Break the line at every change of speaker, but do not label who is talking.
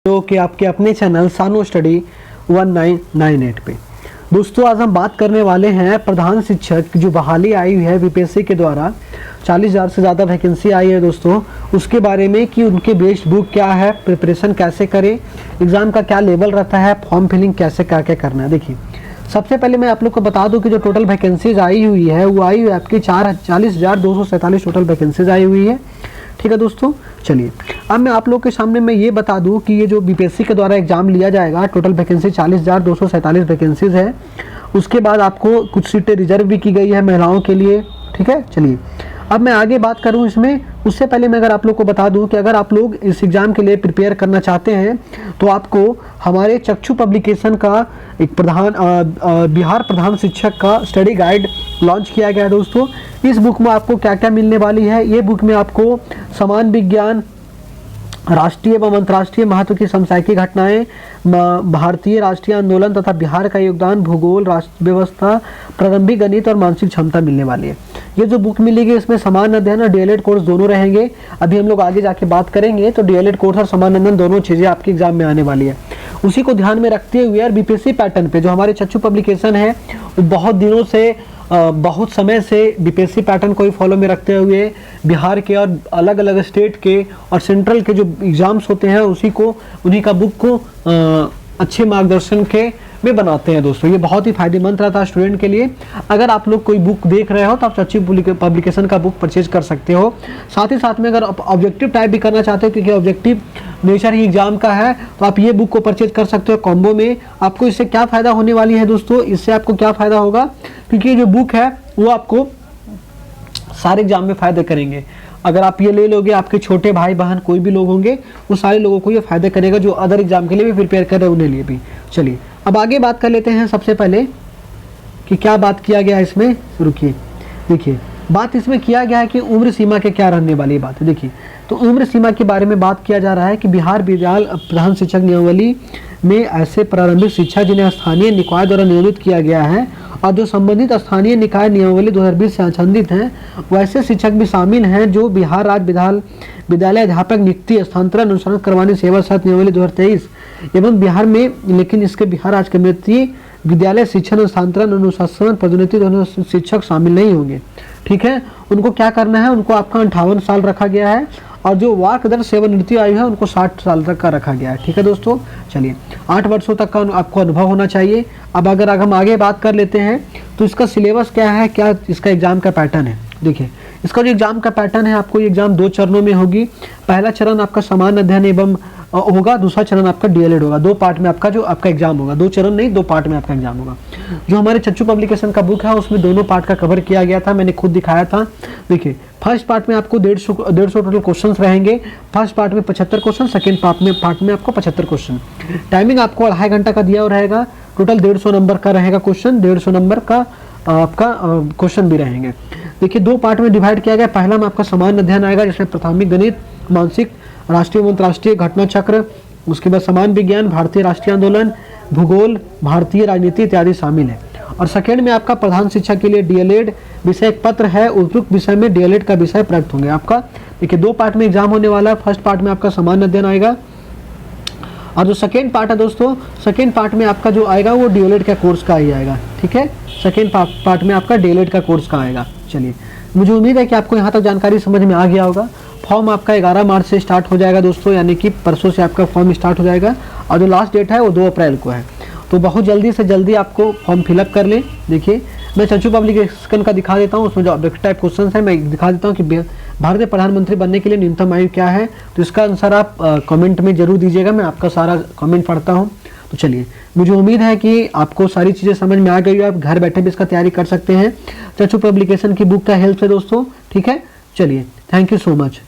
जो कि आपके अपने चैनल सानो स्टडी 1998 पे। दोस्तों आज हम बात करने वाले हैं प्रधान शिक्षक जो बहाली आई हुई है बीपीएससी के द्वारा 40,000 से ज़्यादा वैकेंसी आई है दोस्तों, उसके बारे में कि उनके बेस्ड बुक क्या है, प्रिपरेशन कैसे करें, एग्ज़ाम का क्या लेवल रहता है, फॉर्म फिलिंग कैसे क्या क्या करना है। देखिए सबसे पहले मैं आप लोग को बता दूं कि जो टोटल वैकेंसीज आई हुई है वो आई हुई है आपकी 40,247 टोटल वैकेंसीज आई हुई है। ठीक है दोस्तों, चलिए अब मैं आप लोग के सामने मैं ये बता दूं कि ये जो बीपीएससी के द्वारा एग्जाम लिया जाएगा, टोटल वैकेंसी 40,247 वैकेंसीज है। उसके बाद आपको कुछ सीटें रिजर्व भी की गई है महिलाओं के लिए। ठीक है, चलिए अब मैं आगे बात करूं इसमें, उससे पहले मैं अगर आप लोग को बता दूं कि अगर आप लोग इस एग्ज़ाम के लिए प्रिपेयर करना चाहते हैं तो आपको हमारे चक्षु पब्लिकेशन का एक बिहार प्रधान शिक्षक का स्टडी गाइड लॉन्च किया गया है दोस्तों। इस बुक में आपको क्या क्या मिलने वाली है, ये बुक में आपको समान विज्ञान, राष्ट्रीय एवं अंतर्राष्ट्रीय महत्व की समसामयिक घटनाएं, भारतीय राष्ट्रीय आंदोलन तथा बिहार का योगदान, भूगोल, राष्ट्र व्यवस्था, प्रारंभिक गणित और मानसिक क्षमता मिलने वाली है। ये जो बुक मिलेगी इसमें समान अध्ययन और डीएलएड कोर्स दोनों रहेंगे। अभी हम लोग आगे जाके बात करेंगे तो डीएलएड कोर्स और समान अध्ययन दोनों चीज़ें आपके एग्जाम में आने वाली है। उसी को ध्यान में रखते हुए और बीपीएससी पैटर्न पे जो हमारे चक्षु पब्लिकेशन है वो बहुत दिनों से बहुत समय से बीपीएससी पैटर्न को ही फॉलो में रखते हुए बिहार के और अलग अलग स्टेट के और सेंट्रल के जो एग्ज़ाम्स होते हैं उन्हीं का बुक को अच्छे मार्गदर्शन के में बनाते हैं दोस्तों। ये बहुत ही फायदेमंद रहता है स्टूडेंट के लिए। अगर आप लोग कोई बुक देख रहे हो तो आप चक्षु पब्लिकेशन का बुक परचेज कर सकते हो। साथ ही साथ में अगर आप ऑब्जेक्टिव टाइप भी करना चाहते हो क्योंकि ऑब्जेक्टिव नेचर ही एग्जाम का है तो आप ये बुक को परचेज कर सकते हो कॉम्बो में। आपको इससे क्या फ़ायदा होने वाली है दोस्तों, इससे आपको क्या फ़ायदा होगा क्योंकि ये जो बुक है वो आपको सारे एग्जाम में फ़ायदा करेंगे। अगर आप ये ले लोगे, आपके छोटे भाई बहन कोई भी लोग होंगे वो सारे लोगों को ये फ़ायदा करेगा जो अदर एग्जाम के लिए भी प्रिपेयर कर रहे हैं उन्हें लिए भी। चलिए अब आगे बात कर लेते हैं। सबसे पहले कि क्या बात किया गया इसमें, रुकिए देखिए बात इसमें किया गया है कि उम्र सीमा के क्या रहने वाली बात है। देखिए तो उम्र सीमा के बारे में बात किया जा रहा है कि बिहार विद्यालय प्रधान शिक्षक नियमावली में ऐसे प्रारंभिक शिक्षा जिन्हें स्थानीय निकाय द्वारा नियोजित किया गया है और जो संबंधित स्थानीय निकाय नियमावली 2020 से आच्छादित हैं वैसे शिक्षक भी शामिल हैं जो बिहार राज्य विद्यालय अध्यापक नियुक्ति स्थानांतरण अनुसरण करवाने सेवा शर्त नियमावली 2023 एवं बिहार में, लेकिन इसके बिहार राज्य कमेटी विद्यालय शिक्षण स्थानांतरण अनुशासन पदोन्नति दोनों शिक्षक शामिल नहीं होंगे। ठीक है, उनको क्या करना है, उनको आपका 58 साल रखा गया है और जो वार्षिक सेवानिवृत्ति आयु है उनको 60 साल तक का रखा गया है। ठीक है दोस्तों, चलिए 8 वर्षों तक का आपको अनुभव होना चाहिए। अब अगर हम आगे बात कर लेते हैं तो इसका सिलेबस क्या है, क्या इसका एग्जाम का पैटर्न है। देखिए इसका जो एग्जाम का पैटर्न है, आपको ये एग्जाम 2 चरणों में होगी। पहला चरण आपका समान अध्ययन एवं होगा, दूसरा चरण आपका डीएलएड होगा। 2 पार्ट में आपका जो आपका एग्जाम होगा, 2 चरण नहीं 2 पार्ट में आपका एग्जाम होगा। जो हमारे चक्षु पब्लिकेशन का बुक है उसमें दोनों पार्ट का कवर किया गया था, मैंने खुद दिखाया था। देखिए फर्स्ट पार्ट में आपको 150 टोटल क्वेश्चन रहेंगे। फर्स्ट पार्ट में 75 क्वेश्चन, सेकेंड पार्ट में आपको 75 क्वेश्चन। टाइमिंग आपको 2.5 घंटा का दिया रहेगा। टोटल 150 नंबर का रहेगा क्वेश्चन, 150 नंबर का आपका क्वेश्चन भी रहेंगे। देखिए 2 पार्ट में डिवाइड किया गया। पहला में आपका समान अध्ययन आएगा जिसमें प्राथमिक गणित, मानसिक, राष्ट्रीय एवं अंतर्राष्ट्रीय घटना चक्र, उसके बाद समान विज्ञान, भारतीय राष्ट्रीय आंदोलन, भूगोल, भारतीय राजनीति इत्यादि शामिल है। और सेकेंड में आपका प्रधान शिक्षक के लिए डीएलएड विषय पत्र है, उपयुक्त विषय में डीएलएड का विषय प्रयुक्त होंगे आपका। देखिए 2 पार्ट में एग्जाम होने वाला है। फर्स्ट पार्ट में आपका समान अध्ययन आएगा और जो सेकेंड पार्ट है दोस्तों, सेकेंड पार्ट में आपका जो आएगा वो डीएलएड का कोर्स का ही आएगा। ठीक है, सेकेंड पार्ट में आपका डीएलएड का कोर्स का आएगा। चलिए मुझे उम्मीद है कि आपको यहाँ तक जानकारी समझ में आ गया होगा। फॉर्म आपका 11 मार्च से स्टार्ट हो जाएगा दोस्तों, यानी कि परसों से आपका फॉर्म स्टार्ट हो जाएगा और जो लास्ट डेट है वो 2 अप्रैल को है। तो बहुत जल्दी से जल्दी आपको फॉर्म फिलअप कर लें। देखिए मैं चक्षु पब्लिकेशन का दिखा देता हूँ, उसमें जो ऑब्जेक्टिव टाइप क्वेश्चन है मैं दिखा देता हूँ कि भारत में प्रधानमंत्री बनने के लिए न्यूनतम आयु क्या है। तो इसका आंसर आप कमेंट में जरूर दीजिएगा, मैं आपका सारा कमेंट पढ़ता हूँ। तो चलिए मुझे उम्मीद है कि आपको सारी चीज़ें समझ में आ गई, आप घर बैठे भी इसका तैयारी कर सकते हैं चक्षु पब्लिकेशन की बुक का हेल्प से दोस्तों। ठीक है, चलिए थैंक यू सो मच।